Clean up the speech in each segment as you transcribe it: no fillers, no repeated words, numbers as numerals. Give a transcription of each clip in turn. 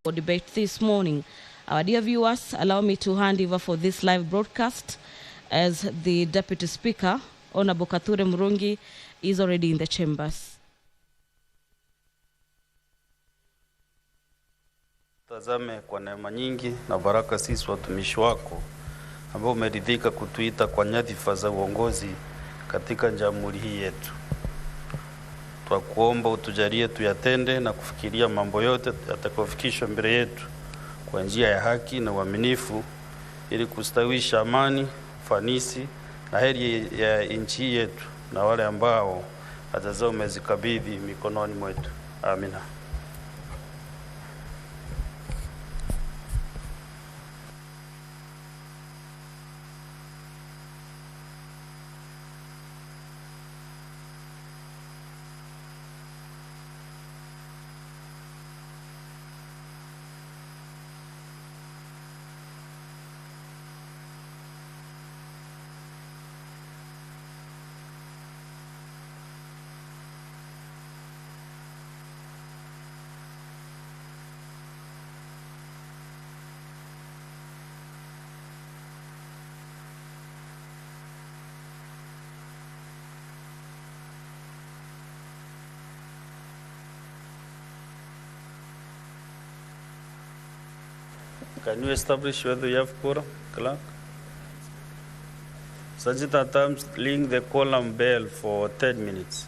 for debate this morning. Our dear viewers, allow me to hand over for this live broadcast as the Deputy Speaker, Honorable Kathure Murungi, is already in the chambers. Tazame kwa neema nyingi na baraka sisi watumishi wako ambao umeridhika kutuita kwa nyadhifa za uongozi katika jamhuri hii yetu. Twakuomba utujalie tuyatende na kufikiria mambo yote yatakayofikishwa mbele yetu kwa njia ya haki na uaminifu ili kustawisha amani, ufanisi na heri ya nchi yetu na wale ambao hata umezikabidhi mikononi mwetu. Amina. Can you establish whether you have quorum, clerk? Sajita Tams, ring the column bell for 10 minutes.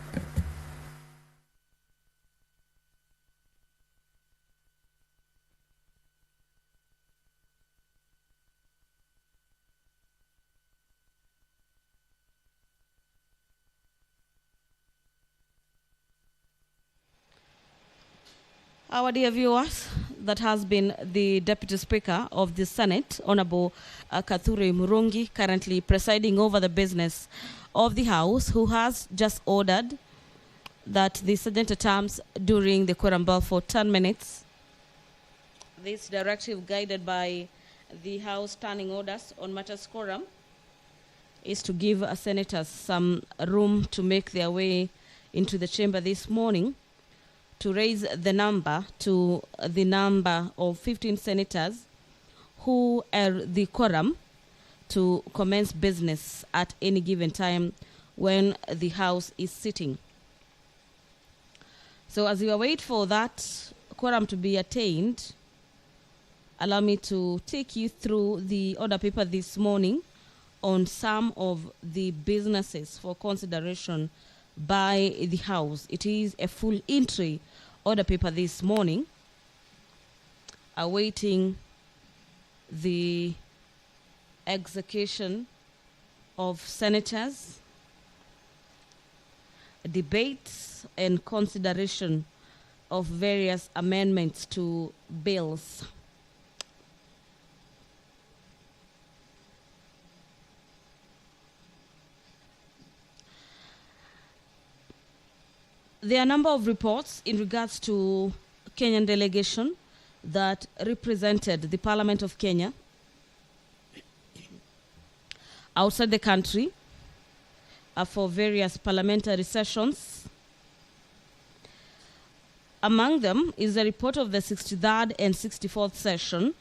Our dear viewers, that has been the Deputy Speaker of the Senate, Honorable Kathure Murungi, currently presiding over the business of the House, who has just ordered that the Sajita terms during the quorum bell for 10 minutes. This directive, guided by the House standing orders on matters quorum, is to give senators some room to make their way into the chamber this morning, to raise the number to the number of 15 senators who are the quorum to commence business at any given time when the House is sitting. So as we await for that quorum to be attained, allow me to take you through the order paper this morning on some of the businesses for consideration by the House. It is a full entry order paper this morning, awaiting the execution of senators, debates, and consideration of various amendments to bills. There are a number of reports in regards to Kenyan delegation that represented the Parliament of Kenya outside the country for various parliamentary sessions. Among them is a report of the 63rd and 64th session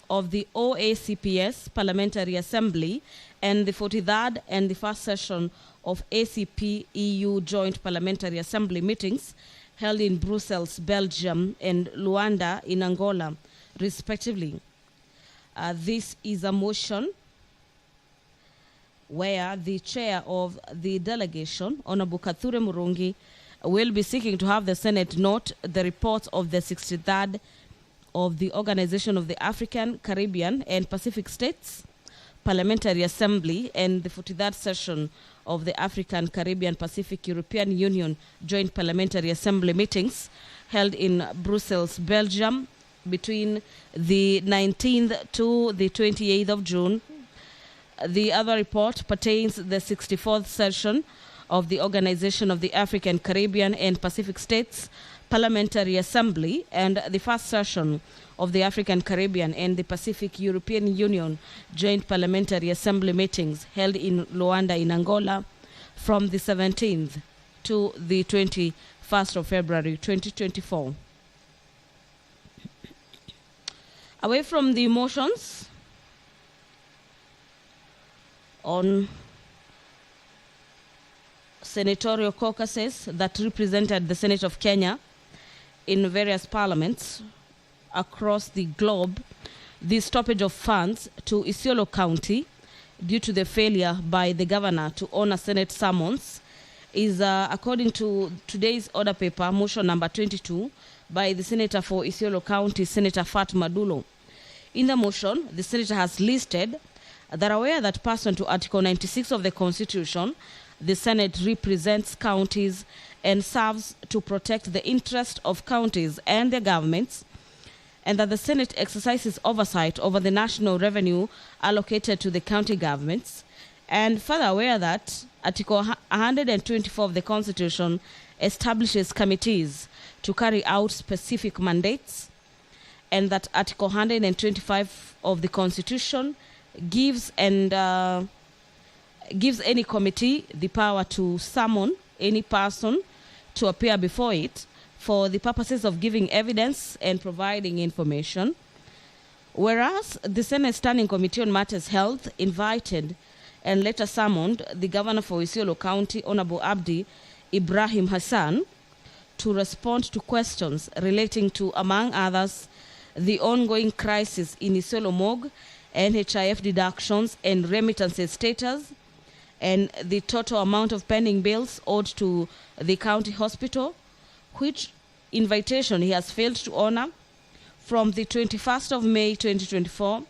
of the OACPS Parliamentary Assembly and the 43rd and the first session of ACP-EU Joint Parliamentary Assembly meetings held in Brussels, Belgium, and Luanda in Angola, respectively. This is a motion where the chair of the delegation, Honorable Kathure Murungi, will be seeking to have the Senate note the reports of the 63rd of the Organization of the African, Caribbean, and Pacific States Parliamentary Assembly and the 43rd session of the African, Caribbean, Pacific, European Union Joint Parliamentary Assembly meetings held in Brussels, Belgium between the 19th to the 28th of June. The other report pertains the 64th session of the Organization of the African, Caribbean, and Pacific States Parliamentary Assembly and the first session of the African, Caribbean, and the Pacific European Union Joint Parliamentary Assembly meetings held in Luanda in Angola from the 17th to the 21st of February 2024. Away from the motions on senatorial caucuses that represented the Senate of Kenya in various parliaments across the globe, the stoppage of funds to Isiolo County due to the failure by the governor to honor Senate summons is, according to today's order paper, motion number 22 by the Senator for Isiolo County, Senator Fatma Dulo. In the motion, the Senator has listed that aware that pursuant to Article 96 of the Constitution, the Senate represents counties and serves to protect the interest of counties and their governments, and that the Senate exercises oversight over the national revenue allocated to the county governments, and further aware that Article 124 of the Constitution establishes committees to carry out specific mandates, and that Article 125 of the Constitution gives any committee the power to summon any person to appear before it for the purposes of giving evidence and providing information. Whereas the Senate Standing Committee on Matters Health invited and later summoned the Governor for Isiolo County, Honorable Abdi Ibrahim Hassan, to respond to questions relating to, among others, the ongoing crisis in Isiolo Morgue, NHIF deductions and remittances status, and the total amount of pending bills owed to the county hospital, which invitation he has failed to honor from the 21st of May 2024,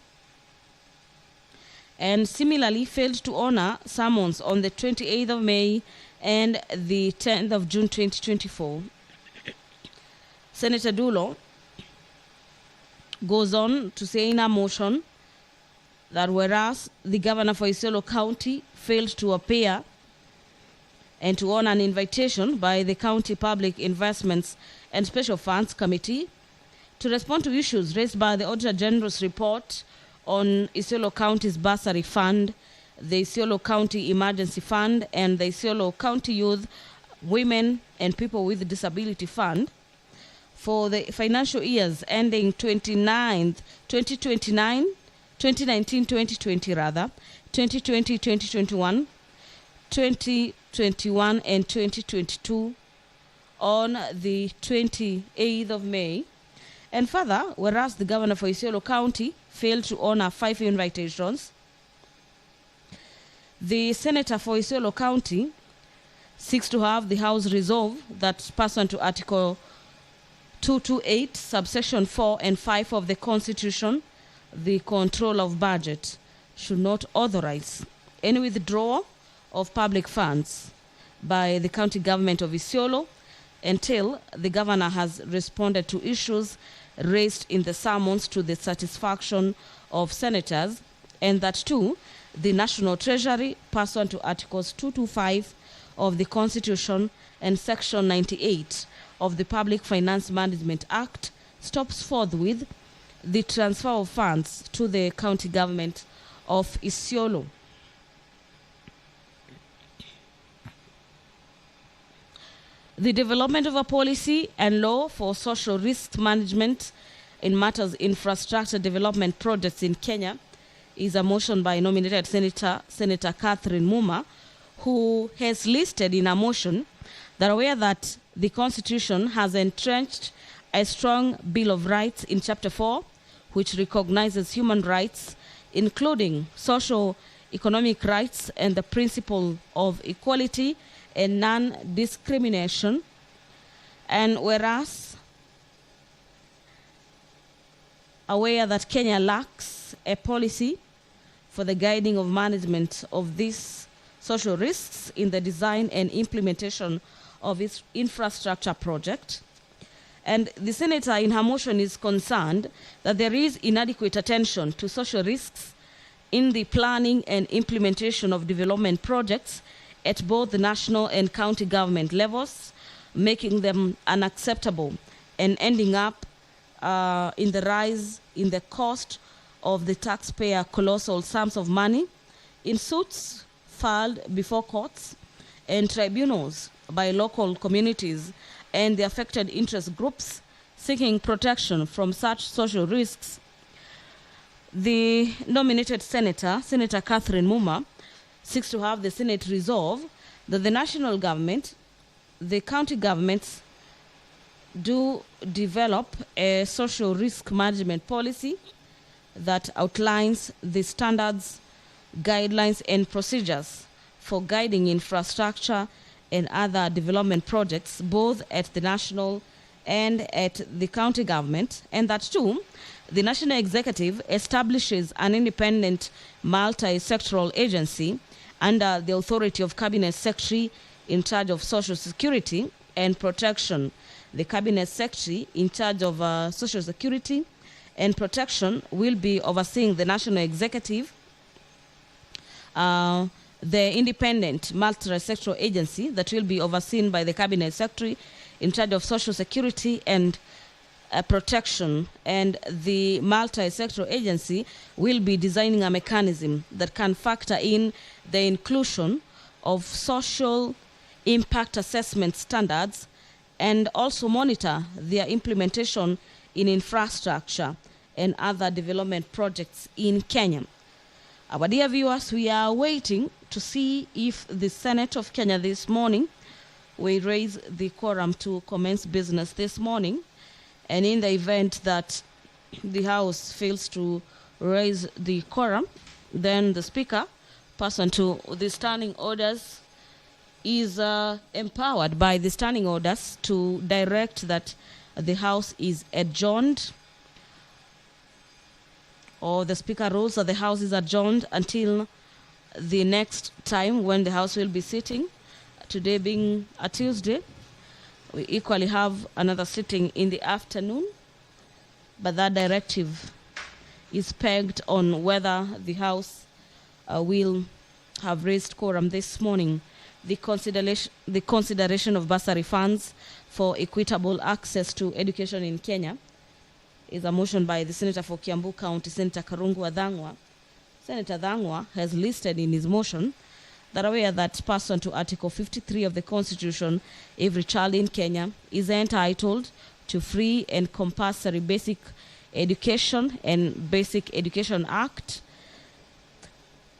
and similarly failed to honor summons on the 28th of May and the 10th of June 2024. Senator Dulo goes on to say in a motion that whereas the Governor for Isiolo County failed to appear and to honor an invitation by the County Public Investments and Special Funds Committee to respond to issues raised by the Auditor General's report on Isiolo County's Bursary Fund, the Isiolo County Emergency Fund, and the Isiolo County Youth, Women, and People with Disability Fund for the financial years ending 2019-2020 rather, 2020-2021, 2021 and 2022 on the 28th of May. And further, whereas the Governor for Isiolo County failed to honor 5 invitations, the Senator for Isiolo County seeks to have the House resolve that pursuant to Article 228, subsection 4 and 5 of the Constitution, the control of budget should not authorize any withdrawal of public funds by the county government of Isiolo until the governor has responded to issues raised in the summons to the satisfaction of senators, and that too, the National Treasury, pursuant to Articles 225 of the Constitution and Section 98 of the Public Finance Management Act, stops forthwith the transfer of funds to the county government of Isiolo. The development of a policy and law for social risk management in matters infrastructure development projects in Kenya is a motion by nominated Senator Catherine Muma, who has listed in a motion that aware that the Constitution has entrenched a strong Bill of Rights in Chapter 4, which recognizes human rights, including social, economic rights, and the principle of equality and non-discrimination. And whereas aware that Kenya lacks a policy for the guiding of management of these social risks in the design and implementation of its infrastructure project. And the senator in her motion is concerned that there is inadequate attention to social risks in the planning and implementation of development projects at both the national and county government levels, making them unacceptable and ending up in the rise in the cost of the taxpayer colossal sums of money in suits filed before courts and tribunals by local communities and the affected interest groups seeking protection from such social risks, the nominated senator, Senator Catherine Muma, seeks to have the Senate resolve that the national government, the county governments do develop a social risk management policy that outlines the standards, guidelines, and procedures for guiding infrastructure and other development projects, both at the national and at the county government, and that too, the national executive establishes an independent multi-sectoral agency under the authority of Cabinet Secretary in charge of Social Security and Protection. The Cabinet Secretary in charge of Social Security and Protection will be overseeing the national executive, the independent multi-sectoral agency that will be overseen by the Cabinet Secretary in charge of Social Security and Protection, and the multi-sectoral agency will be designing a mechanism that can factor in the inclusion of social impact assessment standards and also monitor their implementation in infrastructure and other development projects in Kenya. Our dear viewers, we are waiting to see if the Senate of Kenya this morning will raise the quorum to commence business this morning. And in the event that the House fails to raise the quorum, then the Speaker, pursuant to the standing orders, is empowered by the standing orders to direct that the House is adjourned, or the Speaker rules that the House is adjourned until the next time when the House will be sitting. Today being a Tuesday, we equally have another sitting in the afternoon, but that directive is pegged on whether the House will have raised quorum this morning. The consideration of bursary funds for equitable access to education in Kenya is a motion by the Senator for Kiambu County, Senator Karungu Adhangwa. Senator Adhangwa has listed in his motion that aware that pursuant to Article 53 of the Constitution, every child in Kenya is entitled to free and compulsory basic education and Basic Education Act.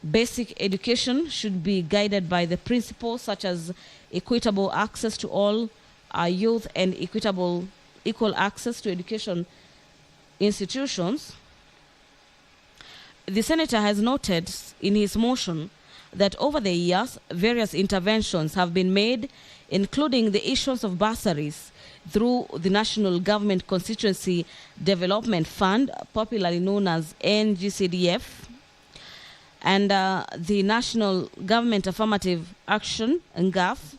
Basic education should be guided by the principles such as equitable access to all our youth and equal access to education institutions. The Senator has noted in his motion that over the years, various interventions have been made, including the issuance of bursaries through the National Government Constituency Development Fund, popularly known as NGCDF, and the National Government Affirmative Action, NGAF,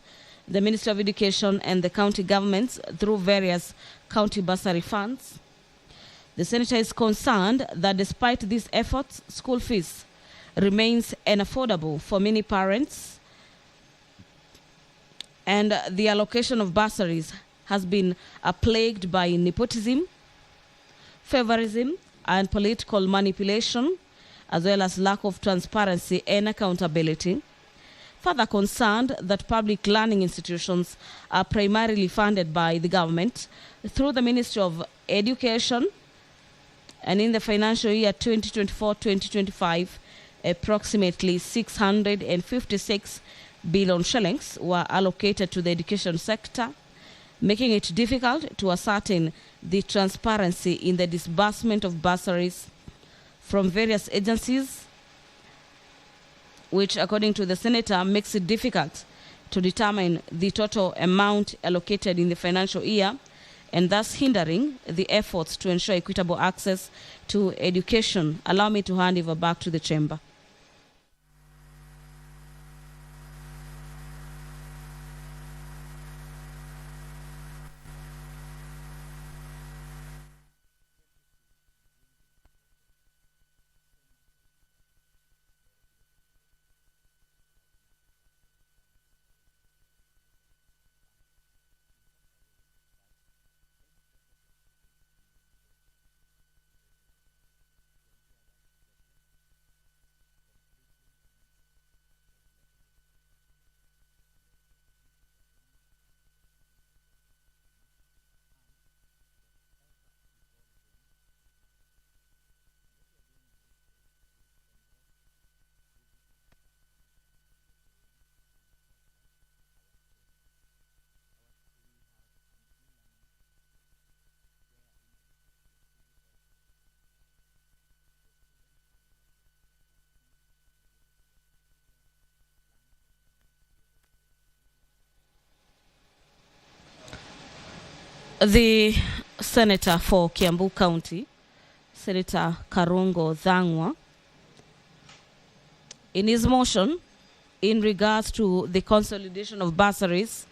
the Ministry of Education, and the county governments through various county bursary funds. The Senator is concerned that despite these efforts, school fees remains unaffordable for many parents, and the allocation of bursaries has been plagued by nepotism, favorism, and political manipulation, as well as lack of transparency and accountability. Further concerned that public learning institutions are primarily funded by the government through the Ministry of Education, and in the financial year 2024-2025, approximately 656 billion shillings were allocated to the education sector, making it difficult to ascertain the transparency in the disbursement of bursaries from various agencies, which, according to the Senator, makes it difficult to determine the total amount allocated in the financial year, and thus hindering the efforts to ensure equitable access to education. Allow me to hand over back to the chamber. The Senator for Kiambu County, Senator Karungo Dhangwa, in his motion in regards to the consolidation of bursaries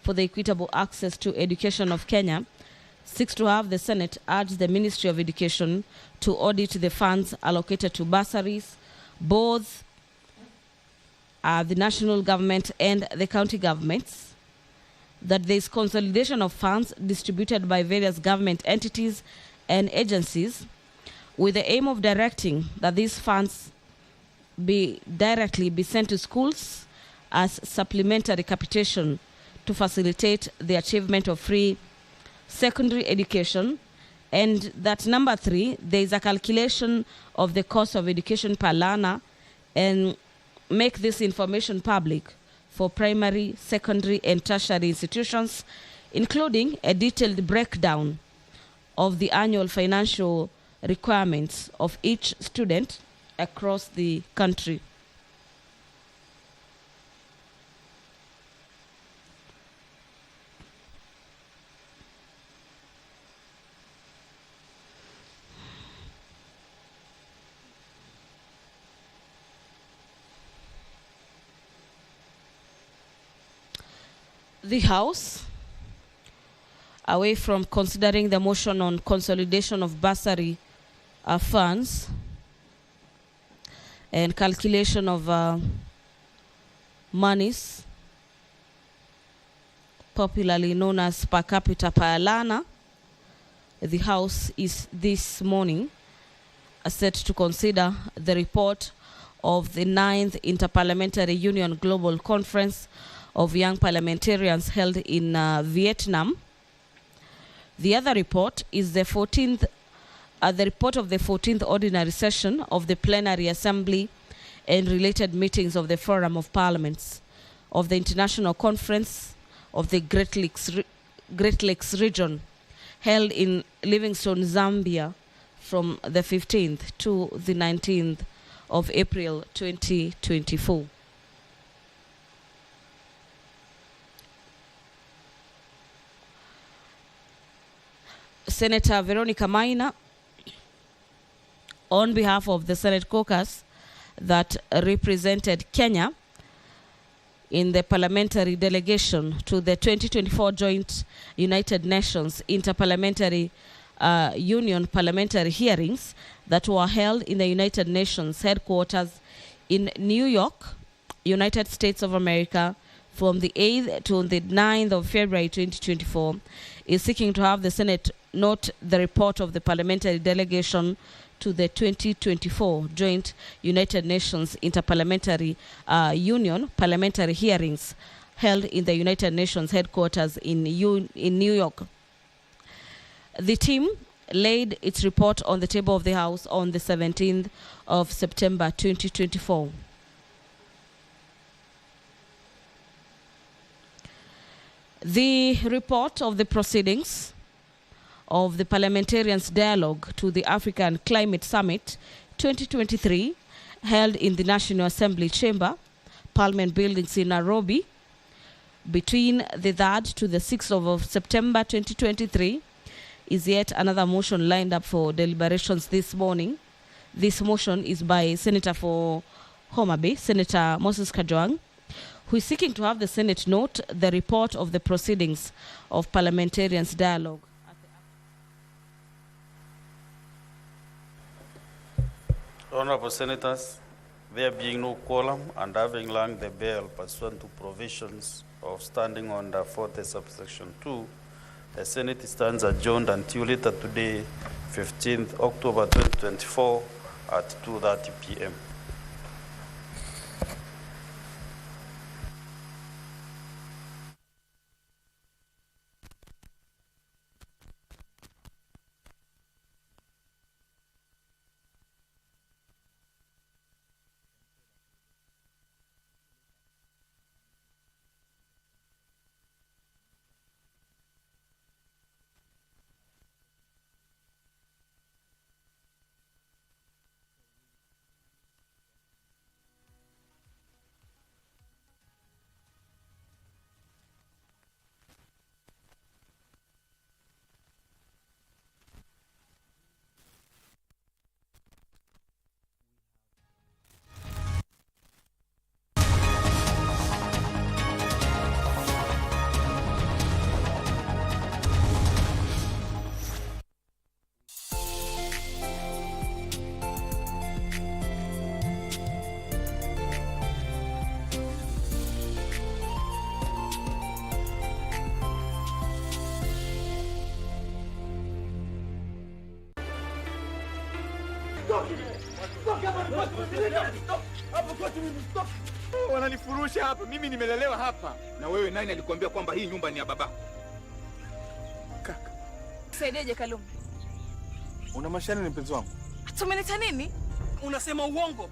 for the equitable access to education of Kenya, seeks to have the Senate urge the Ministry of Education to audit the funds allocated to bursaries, both the national government and the county governments, that there is consolidation of funds distributed by various government entities and agencies with the aim of directing that these funds be sent to schools as supplementary capitation to facilitate the achievement of free secondary education. And that number 3, there is a calculation of the cost of education per learner, and make this information public for primary, secondary, and tertiary institutions, including a detailed breakdown of the annual financial requirements of each student across the country. The House, away from considering the motion on consolidation of bursary funds and calculation of monies, popularly known as per capita per learner, the House is this morning set to consider the report of the 9th Interparliamentary Union Global Conference of Young Parliamentarians held in Vietnam. The other report is the 14th, the report of the 14th Ordinary Session of the Plenary Assembly and related meetings of the Forum of Parliaments of the International Conference of the Great Lakes region, held in Livingstone, Zambia, from the 15th to the 19th of April 2024. Senator Veronica Maina, on behalf of the Senate caucus that represented Kenya in the parliamentary delegation to the 2024 Joint United Nations Interparliamentary Union parliamentary hearings that were held in the United Nations headquarters in New York, United States of America, from the 8th to the 9th of February 2024, is seeking to have the Senate note the report of the parliamentary delegation to the 2024 Joint United Nations Interparliamentary Union parliamentary hearings held in the United Nations headquarters in New York. The team laid its report on the table of the House on the 17th of September 2024. The report of the proceedings of the Parliamentarians' Dialogue to the African Climate Summit 2023, held in the National Assembly Chamber, Parliament Buildings in Nairobi, between the 3rd to the 6th of September 2023, is yet another motion lined up for deliberations this morning. This motion is by Senator for Homa Bay, Senator Moses Kajwang, who is seeking to have the Senate note the report of the proceedings of Parliamentarians' Dialogue. Honorable Senators, there being no quorum and having rung the bell pursuant to provisions of Standing Order 40 subsection 2, the Senate stands adjourned until later today, 15th October 2024 at 2:30 p.m. Wananifurusha hapa, mimi nimelelewa hapa. Na wewe nani alikwambia kwamba hii nyumba ni ya babako? Kaka. Saideje Kalum? Una mashani ni mpenzi wangu? Tumenita nini? Unasema uongo.